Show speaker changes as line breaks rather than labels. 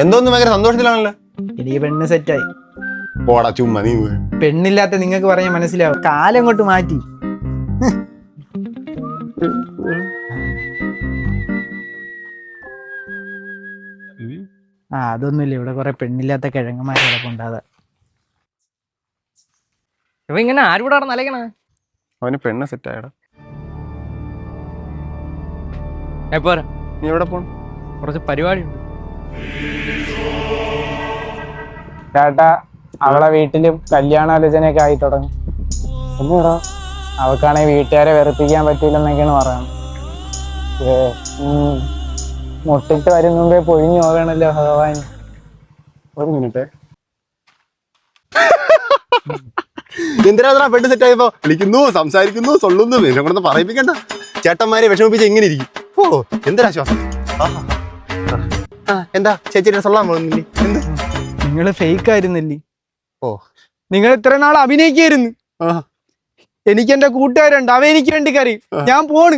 എന്തോന്ന് ഭയങ്കര സന്തോഷത്തിലാണല്ലോ.
എനിക്ക് പെണ്ണ് സെറ്റായി.
പോടാ ചുമ്മാ നീ.
പെണ്ണില്ലാത്ത നിങ്ങൾക്ക് പറഞ്ഞ മനസ്സിലാവും. കാലം കൊണ്ട് മാറ്റി. അതൊന്നുമില്ല, ഇവിടെ കുറെ പെണ്ണില്ലാത്ത കിഴങ്ങന്മാരൊക്കെ ഉണ്ടാകാ.
ഇപ്പൊ ഇങ്ങനെ ആരുടെ നലക്കണ?
അവന് പെണ്ണ് സെറ്റായടാ.
പോരാ,
നീ എവിടെ പോണം?
കുറച്ച് പരിപാടിയുണ്ട്.
ചേട്ടാ, അവളെ വീട്ടിലും കല്യാണാലോചനയൊക്കെ ആയി തുടങ്ങി. ഒന്നുകൂടാ, അവൾക്കാണെങ്കിൽ വീട്ടുകാരെ വെറുപ്പിക്കാൻ പറ്റില്ലെന്നൊക്കെയാണ് പറയുന്നത്. മുട്ടിട്ട് വരും മുമ്പേ പൊഴിഞ്ഞു പോകണല്ലോ ഭഗവാൻ.
ഒരു മിനിറ്റ്. എന്തിനാ പെണ്ണ് സെറ്റായപ്പോ വിളിക്കുന്നു, സംസാരിക്കുന്നു, സൊള്ളുന്നു. എന്നെ കൊണ്ടൊന്ന് പറയിപ്പിക്കണ്ട. ചേട്ടന്മാരെ വിഷമിപ്പിച്ച് എങ്ങനെ ഇരിക്കും? ഓ എന്തൊരാശ്വാസം. എന്താ ചേച്ചിയുടെ സൊള്ളാൻ പോകുന്നില്ലേ? എന്ത്
നിങ്ങള് ഫേക്ക് ആയിരുന്നില്ലേ?
ഓ,
നിങ്ങൾ ഇത്ര നാൾ അഭിനയിക്കായിരുന്നു. എനിക്ക് എന്റെ കൂട്ടുകാരുണ്ട്, അവ എനിക്ക് വേണ്ടി കരയും. ഞാൻ പോണ്.